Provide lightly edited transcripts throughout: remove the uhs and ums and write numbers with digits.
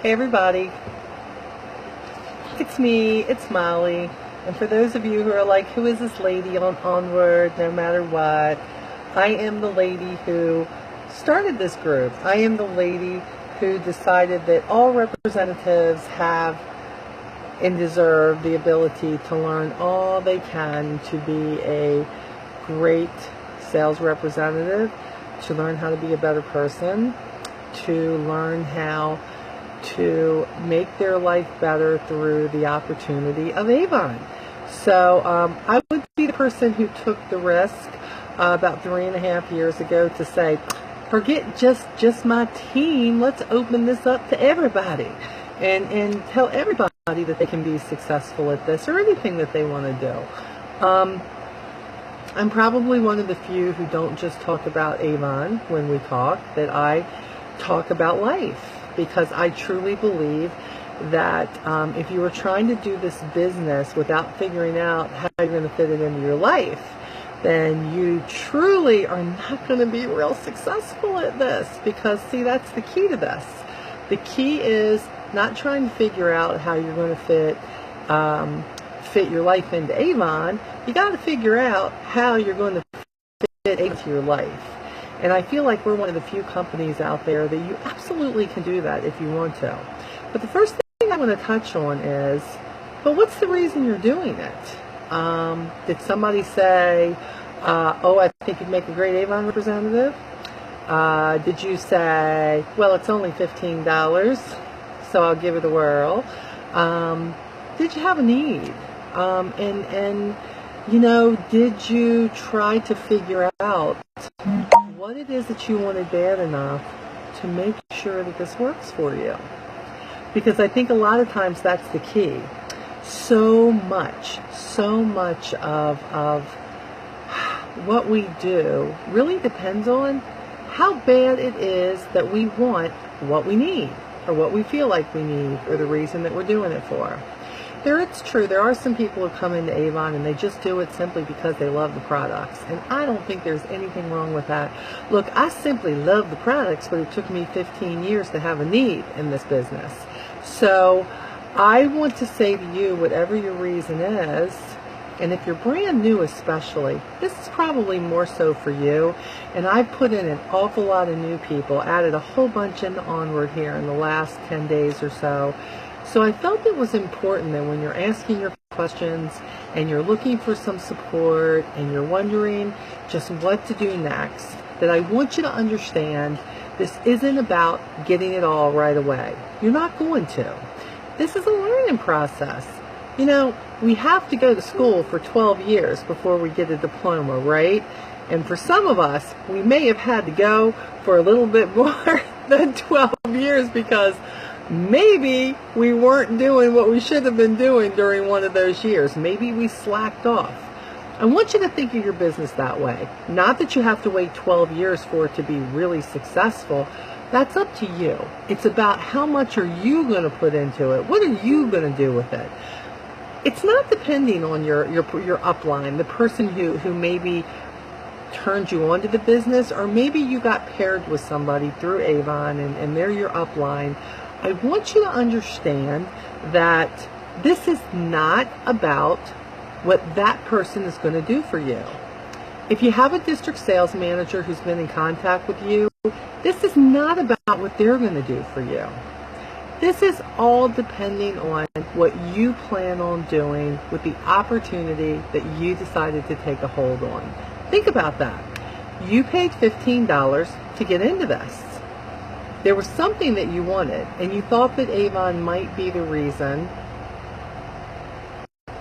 Hey everybody, it's me, it's Molly, and for those of you who are like, who is this lady on Onward, no matter what, I am the lady who started this group. I am the lady who decided that all representatives have and deserve the ability to learn all they can to be a great sales representative, to learn how to be a better person, to learn how to make their life better through the opportunity of Avon. So I would be the person who took the risk about 3.5 years ago to say, forget just my team, let's open this up to everybody and tell everybody that they can be successful at this or anything that they want to do. I'm probably one of the few who don't just talk about Avon when we talk, that I talk about life. Because I truly believe that if you are trying to do this business without figuring out how you're going to fit it into your life, then you truly are not going to be real successful at this. Because, see, that's the key to this. The key is not trying to figure out how you're going to fit your life into Avon. You got to figure out how you're going to fit into your life. And I feel like we're one of the few companies out there that you absolutely can do that if you want to. But the first thing I want to touch on is, well, what's the reason you're doing it? Did somebody say, oh, I think you'd make a great Avon representative? Did you say, well, it's only $15, so I'll give it a whirl? Did you have a need? You know, did you try to figure out what it is that you wanted bad enough to make sure that this works for you? Because I think a lot of times that's the key. So much of what we do really depends on how bad it is that we want what we need, or what we feel like we need, or the reason that we're doing it for. It's true, there are some people who come into Avon and they just do it simply because they love the products. And I don't think there's anything wrong with that. Look, I simply love the products, but it took me 15 years to have a need in this business. So I want to say to you, whatever your reason is, and if you're brand new especially, this is probably more so for you. And I've put in an awful lot of new people, added a whole bunch in Onward here in the last 10 days or so. So I felt it was important that when you're asking your questions and you're looking for some support and you're wondering just what to do next, that I want you to understand this isn't about getting it all right away. You're not going to. This is a learning process. You know, we have to go to school for 12 years before we get a diploma, right? And for some of us, we may have had to go for a little bit more than 12 years because maybe we weren't doing what we should have been doing during one of those years. Maybe we slacked off. I want you to think of your business that way. Not that you have to wait 12 years for it to be really successful. That's up to you. It's about how much are you going to put into it? What are you going to do with it? It's not depending on your upline, the person who maybe turned you onto the business, or maybe you got paired with somebody through Avon and they're your upline. I want you to understand that this is not about what that person is going to do for you. If you have a district sales manager who's been in contact with you, this is not about what they're going to do for you. This is all depending on what you plan on doing with the opportunity that you decided to take a hold on. Think about that. You paid $15 to get into this. There was something that you wanted, and you thought that Avon might be the reason.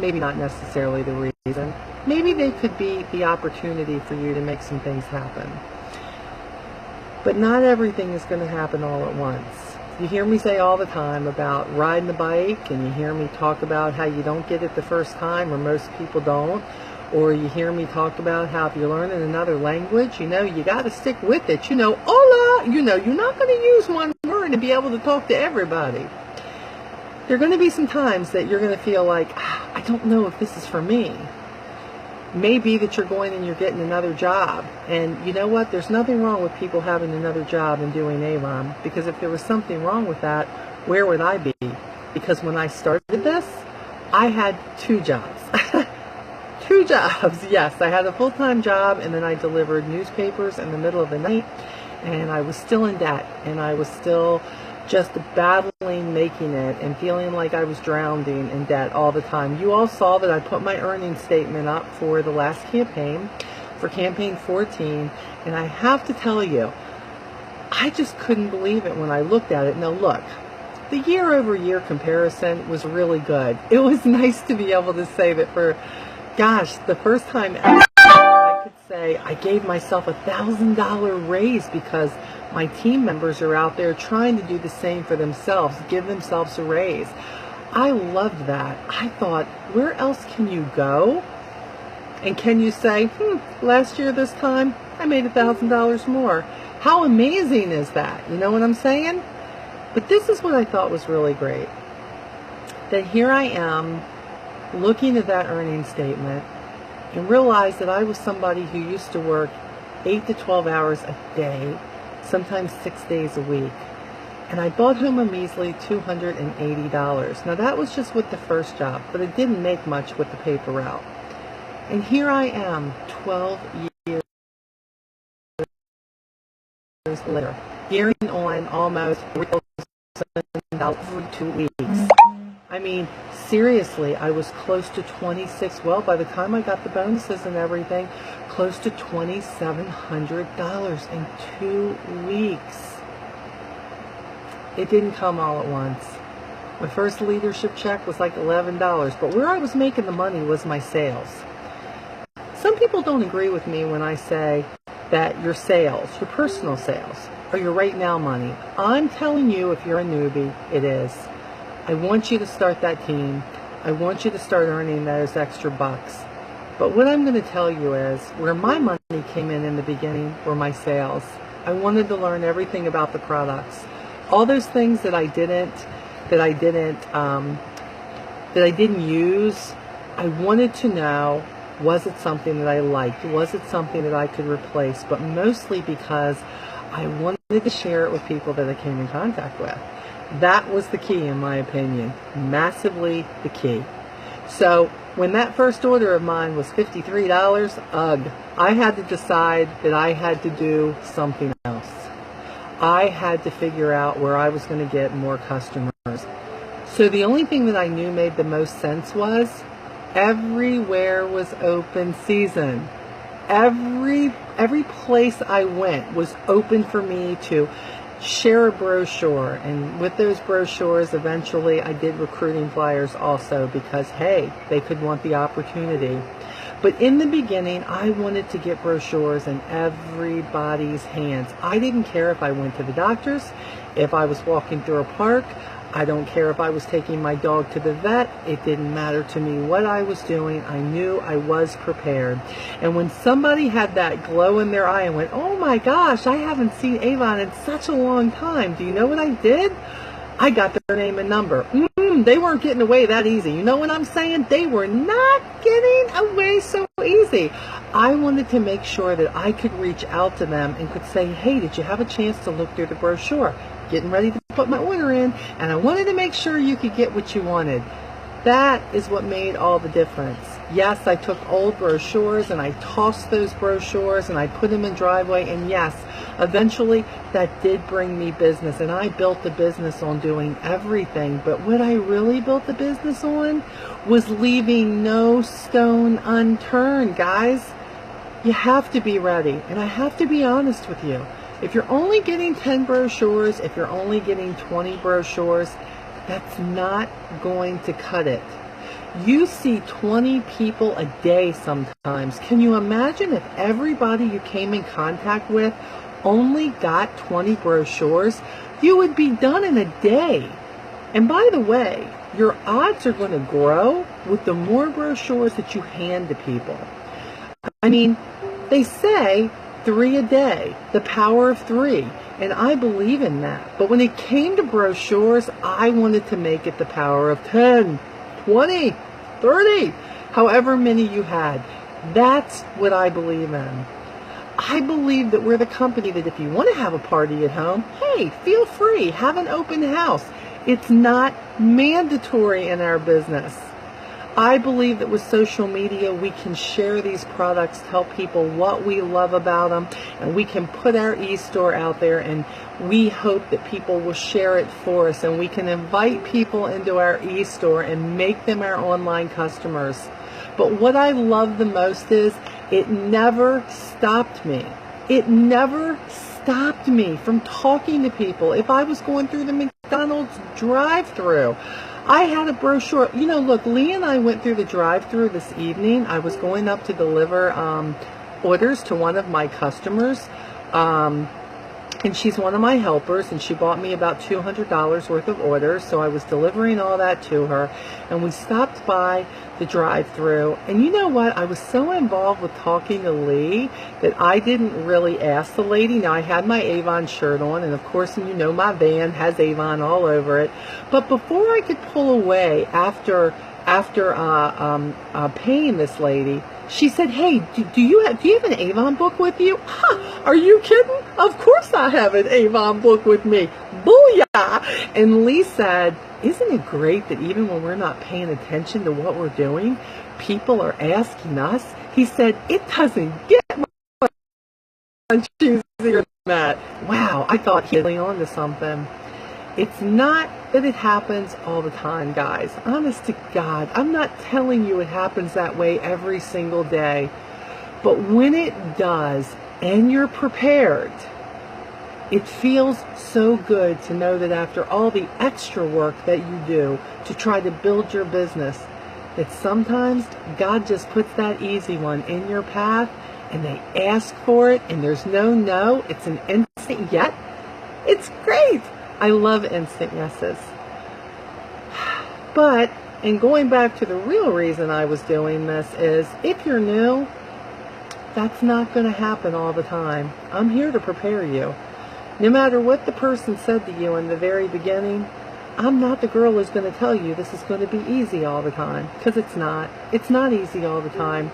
Maybe not necessarily the reason. Maybe they could be the opportunity for you to make some things happen. But not everything is going to happen all at once. You hear me say all the time about riding the bike, and you hear me talk about how you don't get it the first time, or most people don't. Or you hear me talk about how if you're learning another language, you know, you got to stick with it. You know, hola, you know, you're not going to use one word and be able to talk to everybody. There are going to be some times that you're going to feel like, I don't know if this is for me. May be that you're going and you're getting another job. And you know what? There's nothing wrong with people having another job and doing arent, because if there was something wrong with that, where would I be? Because when I started this, I had 2 jobs. 2 jobs, yes. I had a full-time job, and then I delivered newspapers in the middle of the night, and I was still in debt, and I was still just battling making it and feeling like I was drowning in debt all the time. You all saw that I put my earnings statement up for the last campaign, for campaign 14, and I have to tell you, I just couldn't believe it when I looked at it. Now look, the year-over-year comparison was really good. It was nice to be able to say that for, gosh, the first time ever, I could say I gave myself a $1,000 raise because my team members are out there trying to do the same for themselves, give themselves a raise. I loved that. I thought, where else can you go? And can you say, last year this time, I made $1,000 more. How amazing is that? You know what I'm saying? But this is what I thought was really great. That here I am looking at that earnings statement and realized that I was somebody who used to work 8 to 12 hours a day, sometimes 6 days a week. And I brought home a measly $280. Now that was just with the first job, but it didn't make much with the paper route. And here I am, 12 years later, gearing on almost $3,000 for 2 weeks. I mean, seriously, I was close to 26, well, by the time I got the bonuses and everything, close to $2,700 in 2 weeks. It didn't come all at once. My first leadership check was like $11, but where I was making the money was my sales. Some people don't agree with me when I say that your sales, your personal sales, are your right now money. I'm telling you, if you're a newbie, it is. I want you to start that team. I want you to start earning those extra bucks. But what I'm going to tell you is, where my money came in the beginning were my sales. I wanted to learn everything about the products. All those things that I didn't use, I wanted to know, was it something that I liked? Was it something that I could replace? But mostly because I wanted to share it with people that I came in contact with. That was the key, in my opinion. Massively the key. So when that first order of mine was $53, ugh, I had to decide that I had to do something else. I had to figure out where I was going to get more customers. So the only thing that I knew made the most sense was everywhere was open season. Every place I went was open for me to share a brochure, and with those brochures eventually I did recruiting flyers also, because hey, they could want the opportunity. But in the beginning, I wanted to get brochures in everybody's hands. I didn't care if I went to the doctor's, if I was walking through a park. I don't care if I was taking my dog to the vet. It didn't matter to me what I was doing. I knew I was prepared. And when somebody had that glow in their eye and went, oh my gosh, I haven't seen Avon in such a long time. Do you know what I did? I got their name and number. They weren't getting away that easy. You know what I'm saying? They were not getting away so easy. I wanted to make sure that I could reach out to them and could say, hey, did you have a chance to look through the brochure? Getting ready to put my order in, and I wanted to make sure you could get what you wanted. That is what made all the difference. Yes, I took old brochures and I tossed those brochures and I put them in driveway, and yes, eventually that did bring me business, and I built the business on doing everything. But what I really built the business on was leaving no stone unturned, guys. You have to be ready, and I have to be honest with you. If you're only getting 10 brochures, if you're only getting 20 brochures, that's not going to cut it. You see 20 people a day sometimes. Can you imagine if everybody you came in contact with only got 20 brochures? You would be done in a day. And by the way, your odds are going to grow with the more brochures that you hand to people. I mean, they say 3 a day, the power of 3, and I believe in that. But when it came to brochures, I wanted to make it the power of 10, 20, 30, however many you had. That's what I believe in. I believe that we're the company that if you want to have a party at home, hey, feel free, have an open house. It's not mandatory in our business. I believe that with social media, we can share these products, tell people what we love about them, and we can put our e-store out there, and we hope that people will share it for us, and we can invite people into our e-store and make them our online customers. But what I love the most is it never stopped me. It never stopped me from talking to people. If I was going through the McDonald's drive-thru, I had a brochure. You know, look, Lee and I went through the drive-thru this evening. I was going up to deliver orders to one of my customers. And she's one of my helpers, and she bought me about $200 worth of orders, so I was delivering all that to her, and we stopped by the drive-thru, and you know what, I was so involved with talking to Lee that I didn't really ask the lady. Now, I had my Avon shirt on, and of course, you know, my van has Avon all over it, but before I could pull away after paying this lady, she said, "Hey, do you have an Avon book with you?" Huh, are you kidding? Of course I have an Avon book with me. Booyah! And Lee said, "Isn't it great that even when we're not paying attention to what we're doing, people are asking us?" He said, "It doesn't get much easier than that." Wow, I thought he was on to something. It's not that it happens all the time, guys. Honest to God, I'm not telling you it happens that way every single day. But when it does, and you're prepared, it feels so good to know that after all the extra work that you do to try to build your business, that sometimes God just puts that easy one in your path, and they ask for it, and there's no. It's an instant yes. It's great. I love instant yeses. But, and going back to the real reason I was doing this is, if you're new, that's not going to happen all the time. I'm here to prepare you. No matter what the person said to you in the very beginning, I'm not the girl who's going to tell you this is going to be easy all the time, because it's not. It's not easy all the time.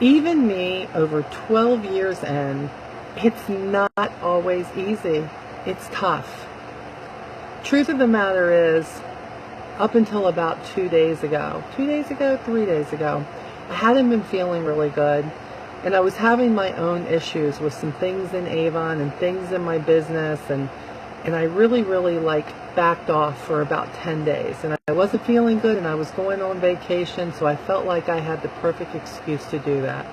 Even me, over 12 years in, it's not always easy. It's tough. Truth of the matter is, up until about 3 days ago, I hadn't been feeling really good, and I was having my own issues with some things in Avon and things in my business, and I really backed off for about 10 days, and I wasn't feeling good, and I was going on vacation, so I felt like I had the perfect excuse to do that.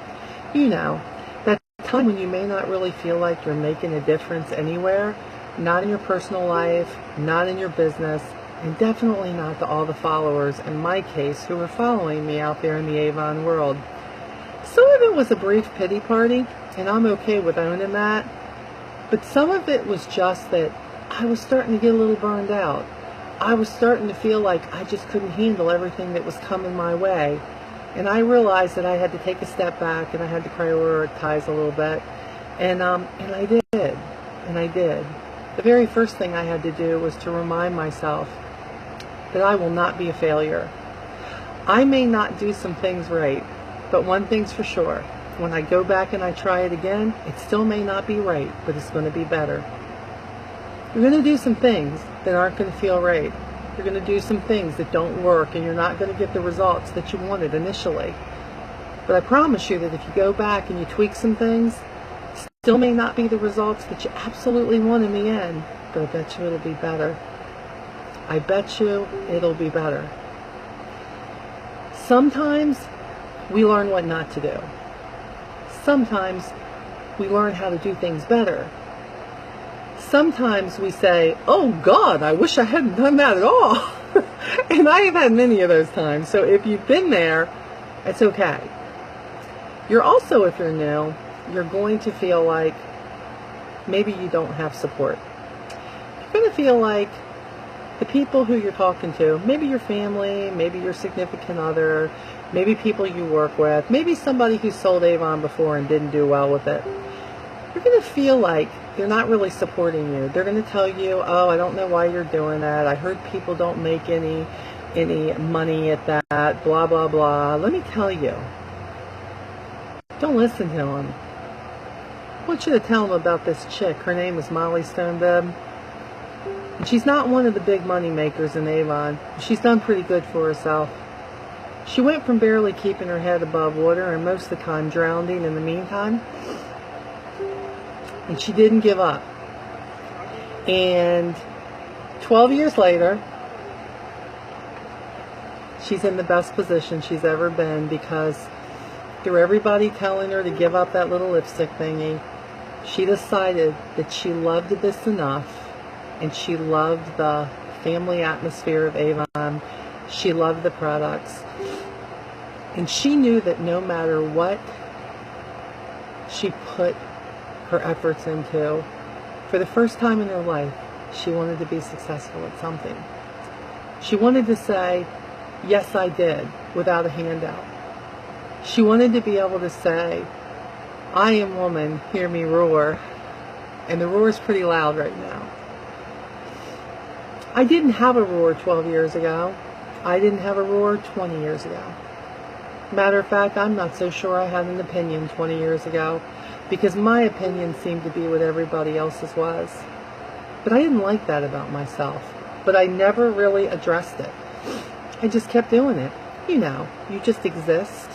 You know, that time when you may not really feel like you're making a difference anywhere, not in your personal life, not in your business, and definitely not to all the followers, in my case, who were following me out there in the Avon world. Some of it was a brief pity party, and I'm okay with owning that, but some of it was just that I was starting to get a little burned out. I was starting to feel like I just couldn't handle everything that was coming my way, and I realized that I had to take a step back, and I had to prioritize a little bit, and I did. The very first thing I had to do was to remind myself that I will not be a failure. I may not do some things right, but one thing's for sure. When I go back and I try it again, it still may not be right, but it's going to be better. You're going to do some things that aren't going to feel right. You're going to do some things that don't work, and you're not going to get the results that you wanted initially. But I promise you that if you go back and you tweak some things, still may not be the results that you absolutely want in the end, but I bet you it'll be better. I bet you it'll be better. Sometimes we learn what not to do. Sometimes we learn how to do things better. Sometimes we say, "Oh God, I wish I hadn't done that at all." And I have had many of those times. So if you've been there, it's okay. You're also, if you're new, you're going to feel like maybe you don't have support. You're going to feel like the people who you're talking to, maybe your family, maybe your significant other, maybe people you work with, maybe somebody who sold Avon before and didn't do well with it, you're going to feel like they're not really supporting you. They're going to tell you, "Oh, I don't know why you're doing that. I heard people don't make any money at that, blah, blah, blah." Let me tell you, Don't listen to him. I want you to tell him about this chick. Her name is Molly Stonebeb. And she's not one of the big money makers in Avon. She's done pretty good for herself. She went from barely keeping her head above water and most of the time drowning in the meantime. And she didn't give up. And 12 years later, she's in the best position she's ever been, because through everybody telling her to give up that little lipstick thingy, she decided that she loved this enough, and she loved the family atmosphere of Avon. She loved the products. And she knew that no matter what she put her efforts into, for the first time in her life, she wanted to be successful at something. She wanted to say, yes, I did, without a handout. She wanted to be able to say, I am woman, hear me roar. And the roar is pretty loud right now. I didn't have a roar 12 years ago. I didn't have a roar 20 years ago. Matter of fact, I'm not so sure I had an opinion 20 years ago, because my opinion seemed to be what everybody else's was. But I didn't like that about myself. But I never really addressed it. I just kept doing it. You know, you just exist,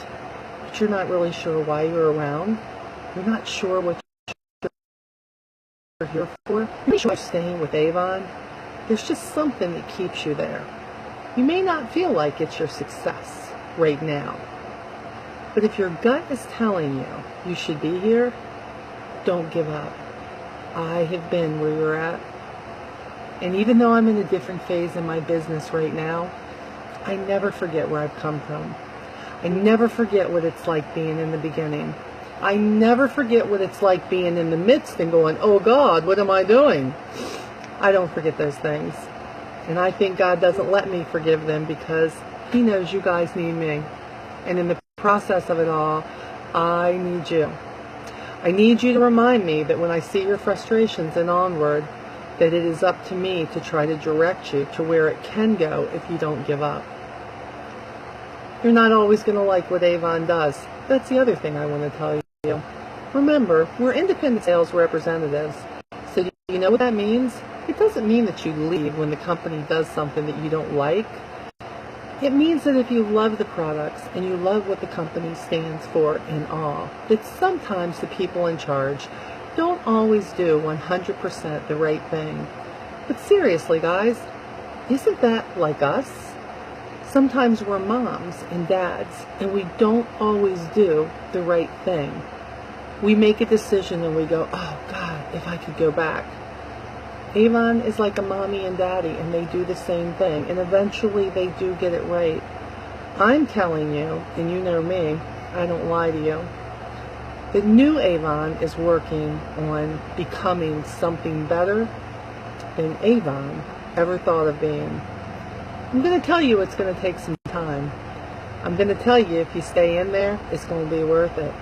but you're not really sure why you're around. You're not sure what you're here for. You're not sure you're staying with Avon. There's just something that keeps you there. You may not feel like it's your success right now. But if your gut is telling you you should be here, don't give up. I have been where you're at. And even though I'm in a different phase in my business right now, I never forget where I've come from. I never forget what it's like being in the beginning. I never forget what it's like being in the midst and going, oh God, what am I doing? I don't forget those things. And I think God doesn't let me forgive them, because He knows you guys need me. And in the process of it all, I need you. I need you to remind me that when I see your frustrations and onward, that it is up to me to try to direct you to where it can go if you don't give up. You're not always going to like what Avon does. That's the other thing I want to tell you. Remember, we're independent sales representatives. So do you know what that means? It doesn't mean that you leave when the company does something that you don't like. It means that if you love the products and you love what the company stands for and all, that sometimes the people in charge don't always do 100% the right thing. But seriously, guys, isn't that like us? Sometimes we're moms and dads, and we don't always do the right thing. We make a decision and we go, oh God, if I could go back. Avon is like a mommy and daddy, and they do the same thing, and eventually they do get it right. I'm telling you, and you know me, I don't lie to you, that new Avon is working on becoming something better than Avon ever thought of being. I'm going to tell you it's going to take some time. I'm going to tell you if you stay in there, it's going to be worth it.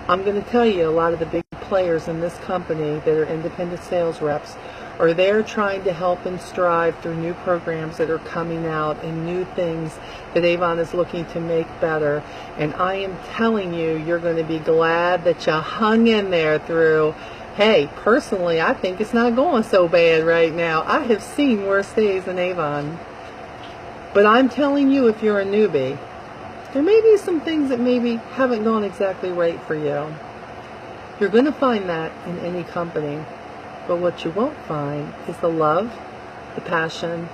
I'm going to tell you a lot of the big players in this company that are independent sales reps are there trying to help and strive through new programs that are coming out and new things that Avon is looking to make better. And I am telling you, you're going to be glad that you hung in there through. Hey, personally, I think it's not going so bad right now. I have seen worse days in Avon. But I'm telling you, if you're a newbie, there may be some things that maybe haven't gone exactly right for you. You're going to find that in any company. But what you won't find is the love, the passion,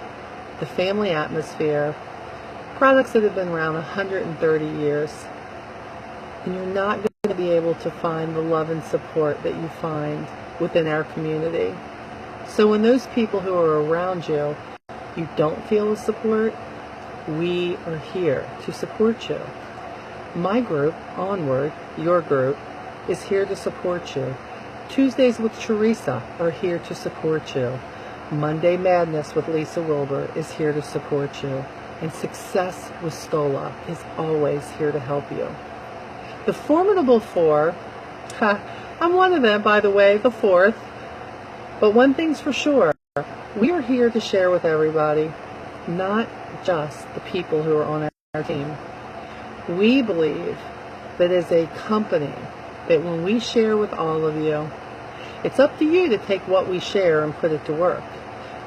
the family atmosphere, products that have been around 130 years. And you're not going to be able to find the love and support that you find within our community. So when those people who are around you, you don't feel the support, we are here to support you. My group, Onward, your group, is here to support you. Tuesdays with Teresa are here to support you. Monday Madness with Lisa Wilbur is here to support you. And Success with Stola is always here to help you. The Formidable Four, I'm one of them, by the way, the fourth. But one thing's for sure, we are here to share with everybody, not just the people who are on our team. We believe that as a company, that when we share with all of you, it's up to you to take what we share and put it to work.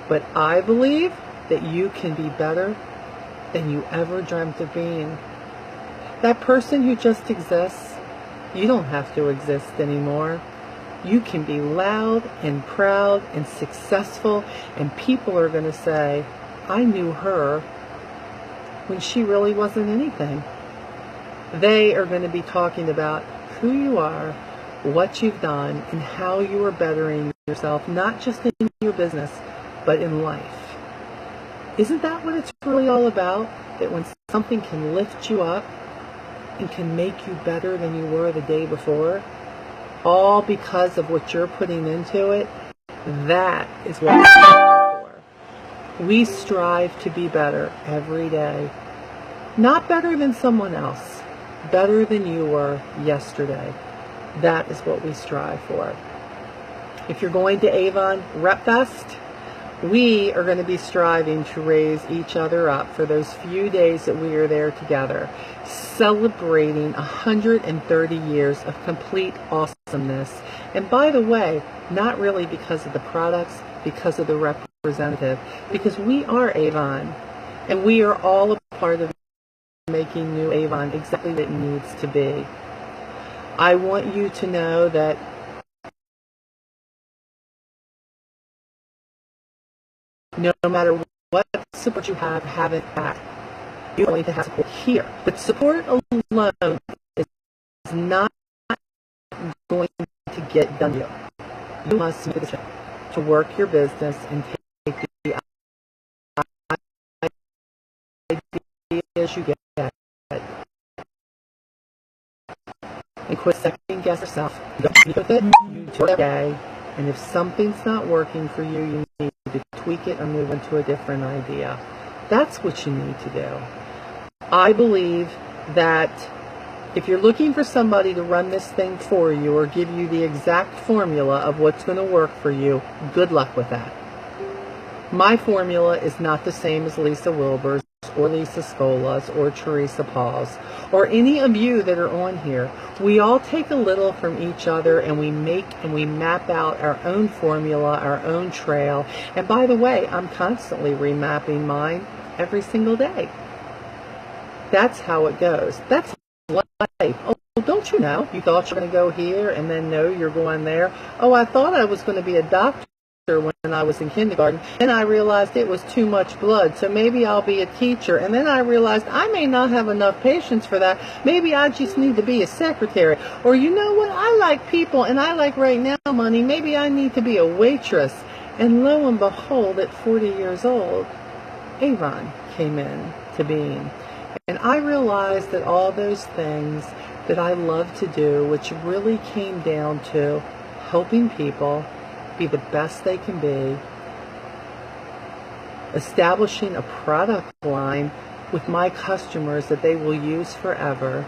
But I believe that you can be better than you ever dreamt of being. That person who just exists, you don't have to exist anymore. You can be loud and proud and successful, and people are going to say, I knew her when she really wasn't anything. They are going to be talking about who you are, what you've done, and how you are bettering yourself, not just in your business, but in life. Isn't that what it's really all about? That when something can lift you up and can make you better than you were the day before, all because of what you're putting into it, that is what we strive for. We strive to be better every day. Not better than someone else, better than you were yesterday. That is what we strive for. If you're going to Avon Rep Fest, we are going to be striving to raise each other up for those few days that we are there together, celebrating 130 years of complete awesomeness. And by the way, not really because of the products, because of the representative, because we are Avon, and we are all a part of making new Avon exactly what it needs to be. I want you to know that no matter what support you have it back. You're going to have support here. But support alone is not going to get done you. You must make a decision to work your business and take the ideas you get and quit second guess yourself. You don't need with it. You do it every day. And if something's not working for you, you need to tweak it or move into a different idea. That's what you need to do. I believe that if you're looking for somebody to run this thing for you or give you the exact formula of what's going to work for you, good luck with that. My formula is not the same as Lisa Wilbur's or Lisa Scola's or Teresa Paul's or any of you that are on here. We all take a little from each other and we make and we map out our own formula, our own trail. And by the way, I'm constantly remapping mine every single day. That's how it goes. That's life. Oh, don't you know? You thought you were going to go here and then no, you're going there. Oh, I thought I was going to be a doctor when I was in kindergarten. Then I realized it was too much blood, so maybe I'll be a teacher. And then I realized I may not have enough patience for that. Maybe I just need to be a secretary. Or you know what? I like people and I like right now money. Maybe I need to be a waitress. And lo and behold, at 40 years old, Avon came in to being. And I realized that all those things that I love to do, which really came down to helping people be the best they can be, establishing a product line with my customers that they will use forever,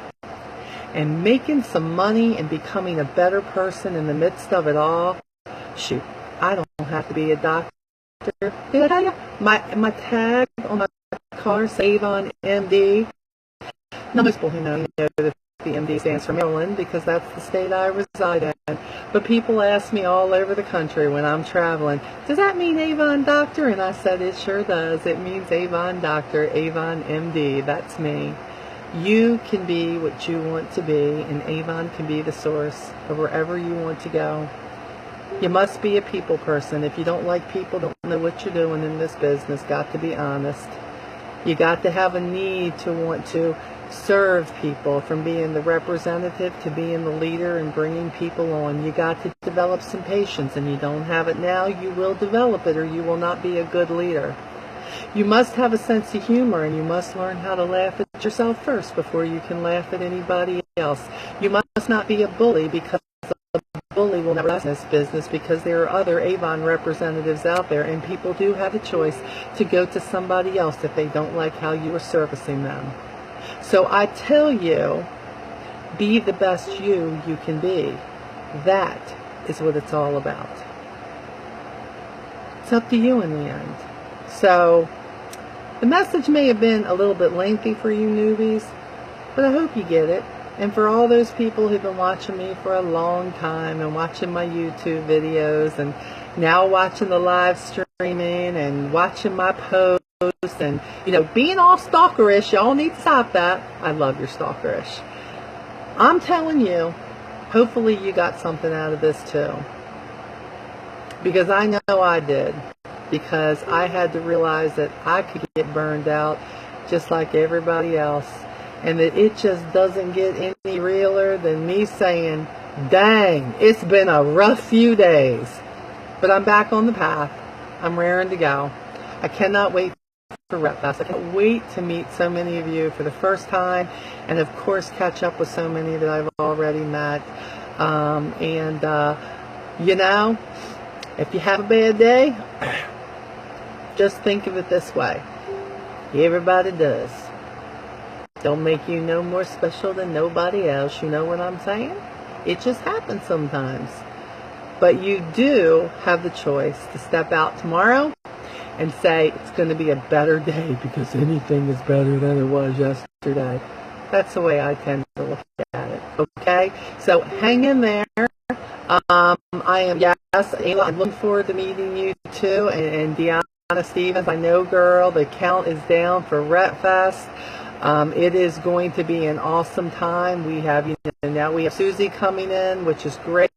and making some money and becoming a better person in the midst of it all. Shoot, I don't have to be a doctor. Did I tell you? My tag on my car says Avon MD. Now most people who know that the MD stands for Maryland because that's the state I reside in. But people ask me all over the country when I'm traveling, does that mean Avon Doctor? And I said, it sure does. It means Avon Doctor, Avon MD. That's me. You can be what you want to be, and Avon can be the source of wherever you want to go. You must be a people person. If you don't like people, don't know what you're doing in this business. Got to be honest. You got to have a need to want to serve people, from being the representative to being the leader and bringing people on. You got to develop some patience, and you don't have it now, you will develop it or you will not be a good leader. You must have a sense of humor, and you must learn how to laugh at yourself first before you can laugh at anybody else. You must not be a bully, because a bully will never last in this business, because there are other Avon representatives out there, and people do have a choice to go to somebody else if they don't like how you are servicing them. So I tell you, be the best you can be. That is what it's all about. It's up to you in the end. So the message may have been a little bit lengthy for you newbies, but I hope you get it. And for all those people who've been watching me for a long time and watching my YouTube videos and now watching the live streaming and watching my posts and, being all stalkerish, y'all need to stop that. I love your stalkerish. I'm telling you, hopefully you got something out of this too. Because I know I did. Because I had to realize that I could get burned out just like everybody else. And that it just doesn't get any realer than me saying, dang, it's been a rough few days. But I'm back on the path. I'm raring to go. I cannot wait for Rep Fest. I can't wait to meet so many of you for the first time. And of course catch up with so many that I've already met. If you have a bad day, just think of it this way. Everybody does. Don't make you no more special than nobody else. You know what I'm saying? It just happens sometimes. But you do have the choice to step out tomorrow and say it's going to be a better day because anything is better than it was yesterday. That's the way I tend to look at it. Okay? So hang in there. I'm looking forward to meeting you too. And Deanna Stevens, I know, girl, the count is down for Rep Fest. It is going to be an awesome time. We have, now we have Susie coming in, which is great.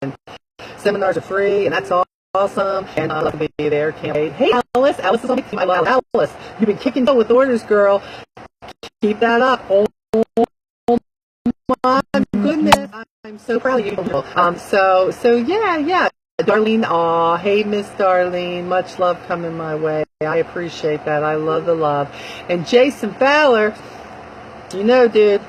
And seminars are free, and that's awesome. And I'll be there. Can't wait. Hey, Alice is on my live. Alice, you've been kicking with orders, girl. Keep that up. Oh my goodness, I'm so proud of you. Yeah. Darlene, hey Miss Darlene, much love coming my way. I appreciate that. I love the love. And Jason Fowler, dude,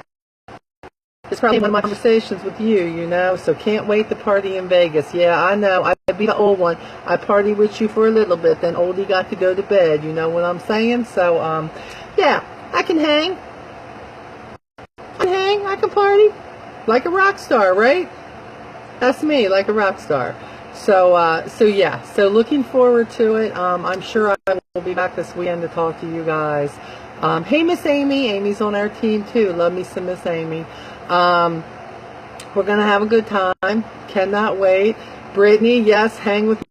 it's probably one of my conversations with you, so can't wait to party in Vegas. Yeah, I know, I'd be the old one. I party with you for a little bit, then oldie got to go to bed, you know what I'm saying? So, yeah, I can hang. I can party like a rock star, right? That's me, like a rock star. So looking forward to it. I'm sure I will be back this weekend to talk to you guys. Hey, Miss Amy. Amy's on our team too. Love me some Miss Amy. We're gonna have a good time. Cannot wait. Brittany, yes, hang with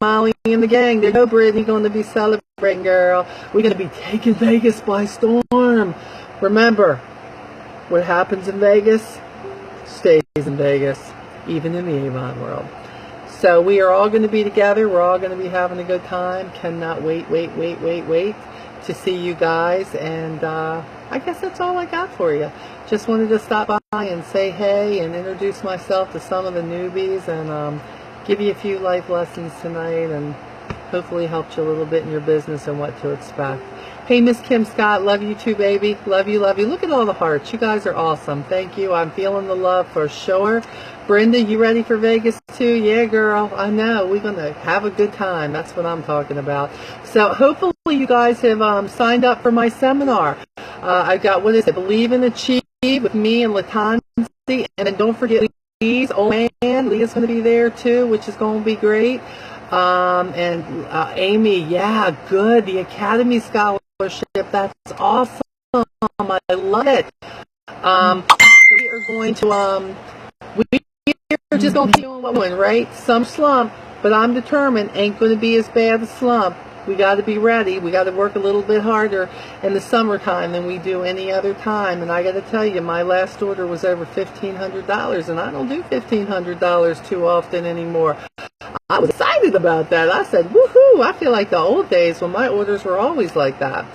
Molly and the gang. There's no Brittany going to be celebrating, girl. We're gonna be taking Vegas by storm. Remember, what happens in Vegas stays in Vegas, even in the Avon world. So we are all going to be together. We're all going to be having a good time. Cannot wait to see you guys. And I guess that's all I got for you. Just wanted to stop by and say hey and introduce myself to some of the newbies and give you a few life lessons tonight and hopefully helped you a little bit in your business and what to expect. Hey, Miss Kim Scott, love you too, baby. Love you. Look at all the hearts. You guys are awesome. Thank you. I'm feeling the love for sure. Brenda, you ready for Vegas too? Yeah, girl. I know. We're going to have a good time. That's what I'm talking about. So hopefully you guys have signed up for my seminar. I've got, Believe and Achieve with me and Latanzi. And then don't forget Lee's old man. Leah's going to be there too, which is going to be great. Amy, yeah, good. The Academy Scholarship, that's awesome. I love it. We are going to, we're just going to keep going, right? Some slump, but I'm determined ain't going to be as bad a slump. We got to be ready. We got to work a little bit harder in the summertime than we do any other time. And I got to tell you, my last order was over $1,500, and I don't do $1,500 too often anymore. I was excited about that. I said, woohoo, I feel like the old days when my orders were always like that.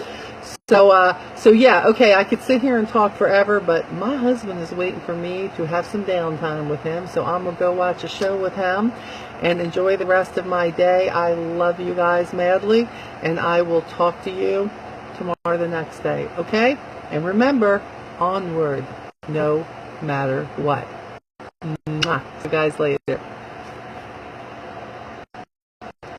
So yeah, okay, I could sit here and talk forever, but my husband is waiting for me to have some downtime with him, so I'm going to go watch a show with him and enjoy the rest of my day. I love you guys madly, and I will talk to you tomorrow the next day, okay? And remember, onward, no matter what. Mwah. See you guys later.